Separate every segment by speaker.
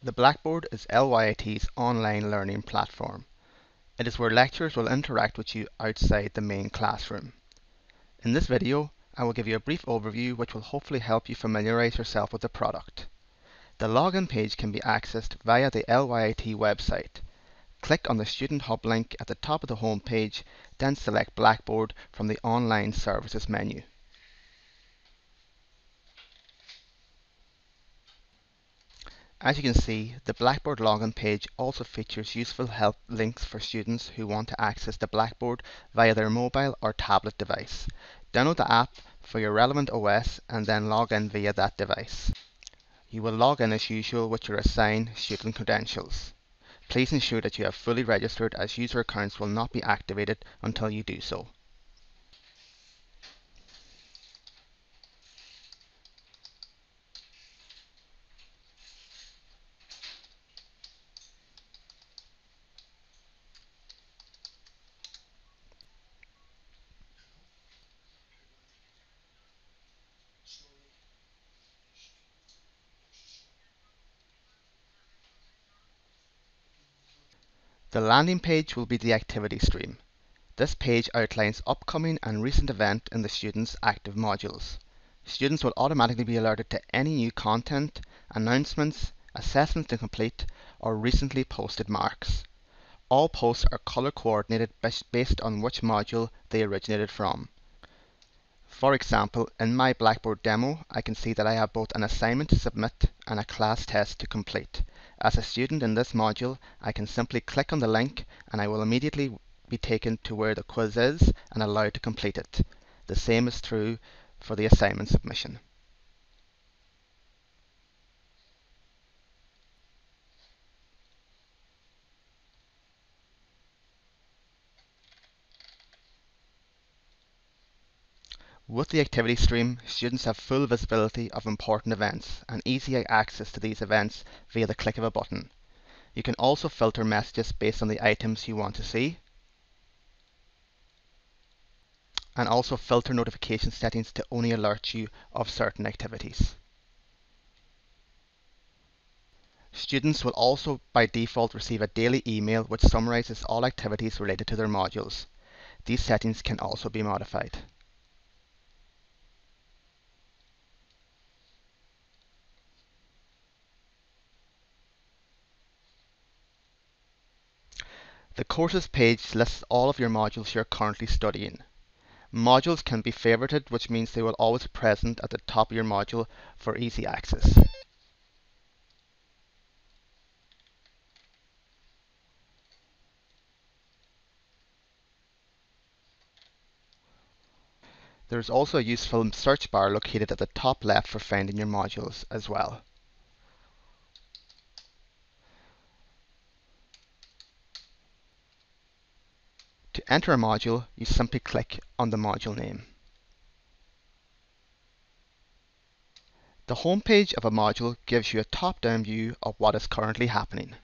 Speaker 1: The Blackboard is LYIT's online learning platform. It is where lecturers will interact with you outside the main classroom. In this video, I will give you a brief overview which will hopefully help you familiarize yourself with the product. The login page can be accessed via the LYIT website. Click on the Student Hub link at the top of the home page, then select Blackboard from the Online Services menu. As you can see, the Blackboard login page also features useful help links for students who want to access the Blackboard via their mobile or tablet device. Download the app for your relevant OS and then log in via that device. You will log in as usual with your assigned student credentials. Please ensure that you have fully registered, as user accounts will not be activated until you do so. The landing page will be the activity stream. This page outlines upcoming and recent events in the students' active modules. Students will automatically be alerted to any new content, announcements, assessments to complete, or recently posted marks. All posts are color coordinated based on which module they originated from. For example, in my Blackboard demo, I can see that I have both an assignment to submit and a class test to complete. As a student in this module, I can simply click on the link and I will immediately be taken to where the quiz is and allowed to complete it. The same is true for the assignment submission. With the activity stream, students have full visibility of important events and easy access to these events via the click of a button. You can also filter messages based on the items you want to see, and also filter notification settings to only alert you of certain activities. Students will also by default receive a daily email which summarizes all activities related to their modules. These settings can also be modified. The courses page lists all of your modules you are currently studying. Modules can be favorited, which means they will always be present at the top of your module for easy access. There is also a useful search bar located at the top left for finding your modules as well. To enter a module, you simply click on the module name. The home page of a module gives you a top-down view of what is currently happening.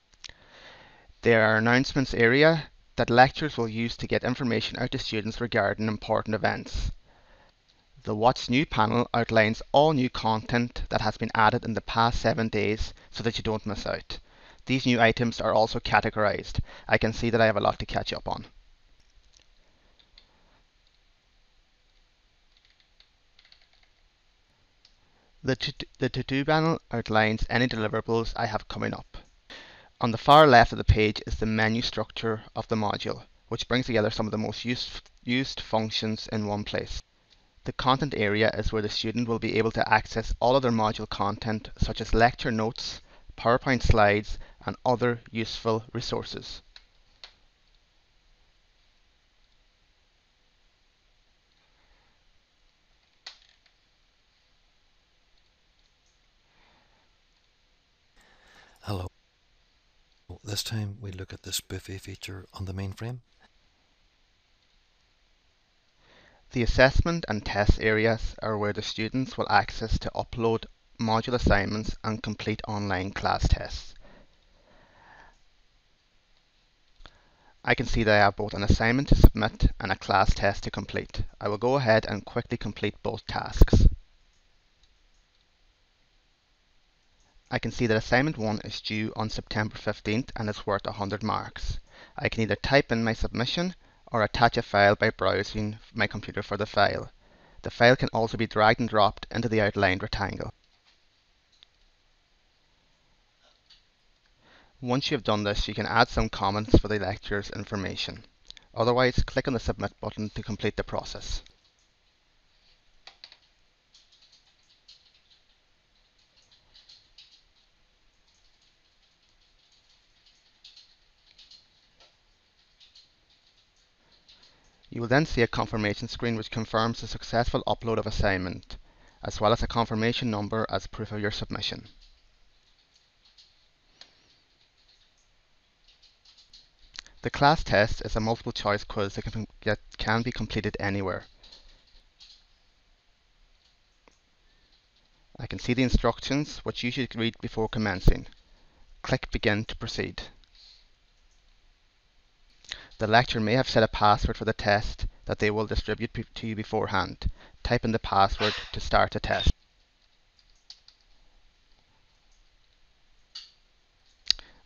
Speaker 1: There are announcements area that lecturers will use to get information out to students regarding important events. The What's New panel outlines all new content that has been added in the past 7 days so that you don't miss out. These new items are also categorized. I can see that I have a lot to catch up on. The To-Do panel outlines any deliverables I have coming up. On the far left of the page is the menu structure of the module, which brings together some of the most used functions in one place. The content area is where the student will be able to access all of their module content, such as lecture notes, PowerPoint slides, and other useful resources.
Speaker 2: Hello. This time we look at the spoofy feature on the mainframe.
Speaker 1: The assessment and test areas are where the students will access to upload module assignments and complete online class tests. I can see that I have both an assignment to submit and a class test to complete. I will go ahead and quickly complete both tasks. I can see that assignment 1 is due on September 15th and is worth 100 marks. I can either type in my submission or attach a file by browsing my computer for the file. The file can also be dragged and dropped into the outlined rectangle. Once you have done this, you can add some comments for the lecturer's information. Otherwise, click on the Submit button to complete the process. You will then see a confirmation screen which confirms the successful upload of assignment, as well as a confirmation number as proof of your submission. The class test is a multiple choice quiz that can be completed anywhere. I can see the instructions, which you should read before commencing. Click Begin to proceed. The lecturer may have set a password for the test that they will distribute to you beforehand. Type in the password to start the test.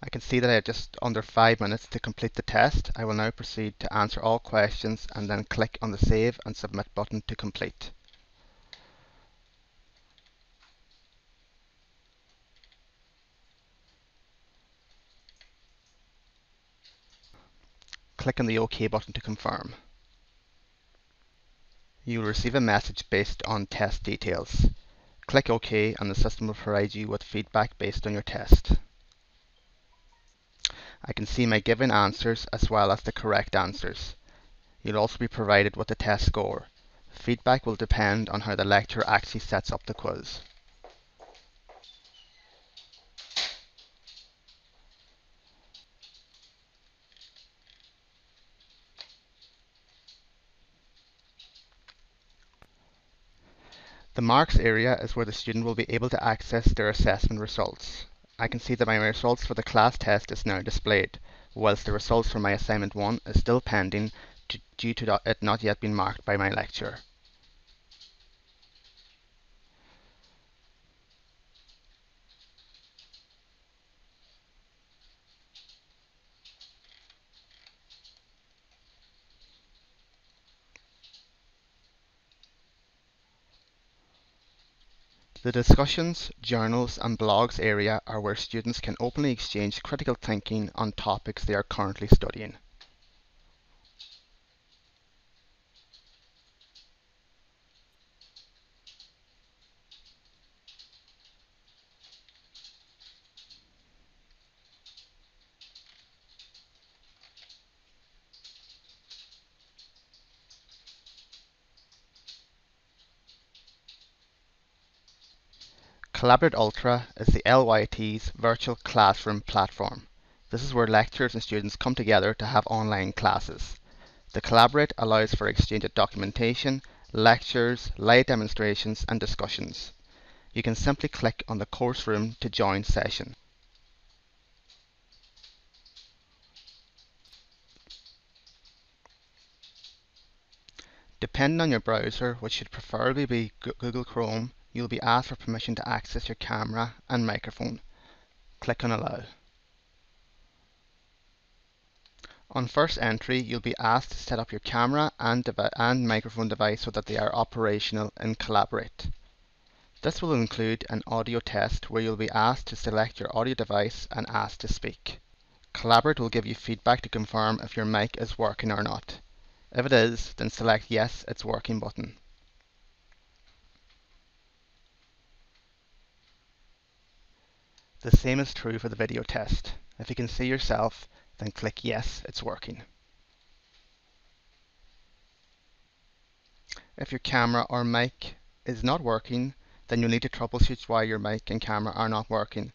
Speaker 1: I can see that I have just under 5 minutes to complete the test. I will now proceed to answer all questions and then click on the Save and Submit button to complete. Click on the OK button to confirm. You will receive a message based on test details. Click OK and the system will provide you with feedback based on your test. I can see my given answers as well as the correct answers. You'll also be provided with the test score. Feedback will depend on how the lecturer actually sets up the quiz. The marks area is where the student will be able to access their assessment results. I can see that my results for the class test is now displayed, whilst the results for my assignment 1 is still pending due to it not yet being marked by my lecturer. The discussions, journals and blogs area are where students can openly exchange critical thinking on topics they are currently studying. Collaborate Ultra is the LYIT's virtual classroom platform. This is where lecturers and students come together to have online classes. The Collaborate allows for exchange of documentation, lectures, live demonstrations and discussions. You can simply click on the course room to join session. Depending on your browser, which should preferably be Google Chrome, you will be asked for permission to access your camera and microphone. Click on Allow. On first entry, you'll be asked to set up your camera and microphone device so that they are operational in Collaborate. This will include an audio test where you'll be asked to select your audio device and asked to speak. Collaborate will give you feedback to confirm if your mic is working or not. If it is, then select Yes, it's working button. The same is true for the video test. If you can see yourself, then click Yes, it's working. If your camera or mic is not working, then you'll need to troubleshoot why your mic and camera are not working.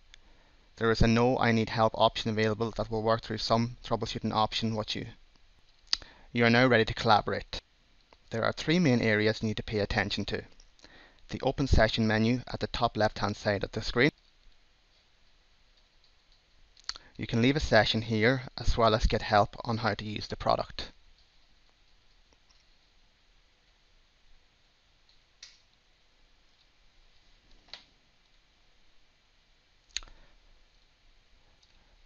Speaker 1: There is a No I Need Help option available that will work through some troubleshooting option with you. You are now ready to collaborate. There are 3 main areas you need to pay attention to. The Open Session menu at the top left hand side of the screen. You can leave a session here as well as get help on how to use the product.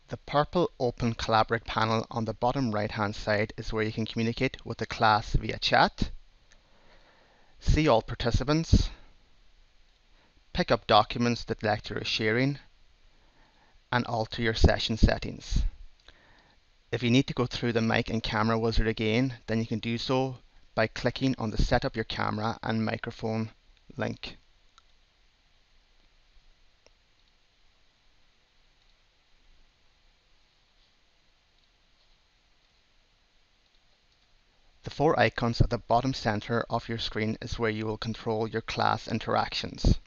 Speaker 1: The purple Open Collaborate panel on the bottom right hand side is where you can communicate with the class via chat, see all participants, pick up documents that the lecturer is sharing, and alter your session settings. If you need to go through the mic and camera wizard again, then you can do so by clicking on the Set up your camera and microphone link. The four icons at the bottom center of your screen is where you will control your class interactions.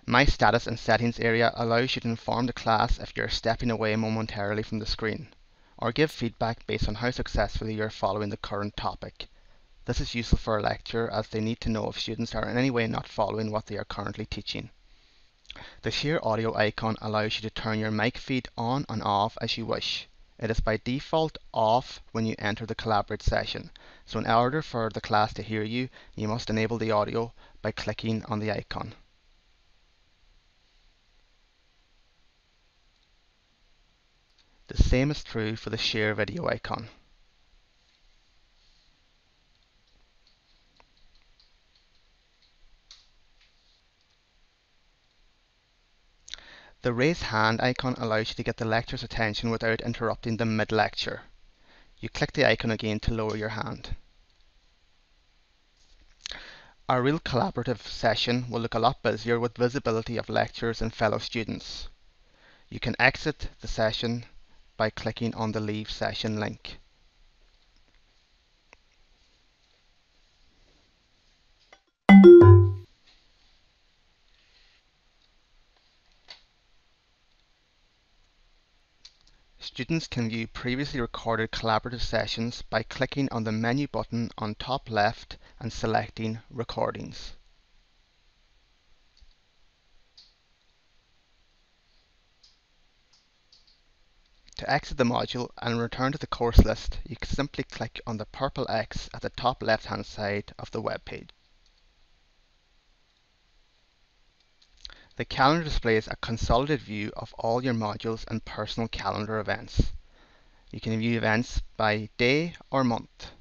Speaker 1: My Status and Settings area allows you to inform the class if you're stepping away momentarily from the screen, or give feedback based on how successfully you're following the current topic. This is useful for a lecturer as they need to know if students are in any way not following what they are currently teaching. The Share Audio icon allows you to turn your mic feed on and off as you wish. It is by default off when you enter the Collaborate session, so in order for the class to hear you, you must enable the audio by clicking on the icon. The same is true for the Share Video icon. The Raise Hand icon allows you to get the lecturer's attention without interrupting them mid-lecture. You click the icon again to lower your hand. Our real collaborative session will look a lot busier with visibility of lecturers and fellow students. You can exit the session by clicking on the Leave Session link. Students can view previously recorded collaborative sessions by clicking on the menu button on top left and selecting Recordings. To exit the module and return to the course list, you can simply click on the purple X at the top left hand side of the web page. The calendar displays a consolidated view of all your modules and personal calendar events. You can view events by day or month.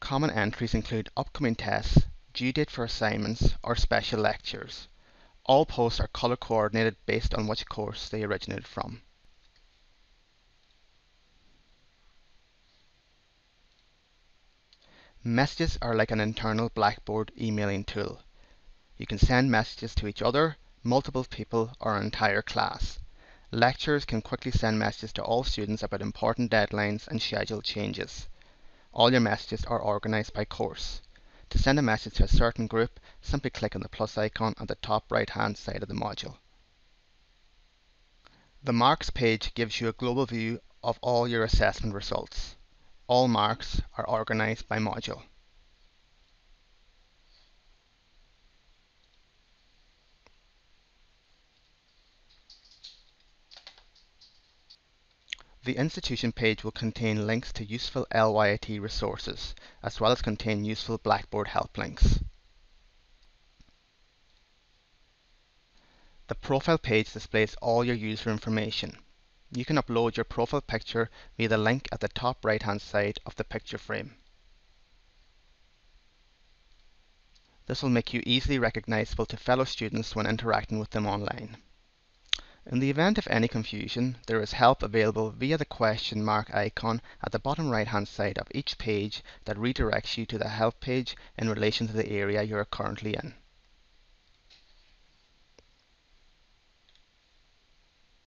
Speaker 1: Common entries include upcoming tests, due date for assignments, or special lectures. All posts are color coordinated based on which course they originated from. Messages are like an internal Blackboard emailing tool. You can send messages to each other, multiple people, or an entire class. Lecturers can quickly send messages to all students about important deadlines and schedule changes. All your messages are organized by course. To send a message to a certain group, simply click on the plus icon at the top right hand side of the module. The Marks page gives you a global view of all your assessment results. All marks are organized by module. The institution page will contain links to useful LYIT resources, as well as contain useful Blackboard help links. The profile page displays all your user information. You can upload your profile picture via the link at the top right hand side of the picture frame. This will make you easily recognizable to fellow students when interacting with them online. In the event of any confusion, there is help available via the question mark icon at the bottom right hand side of each page that redirects you to the help page in relation to the area you are currently in.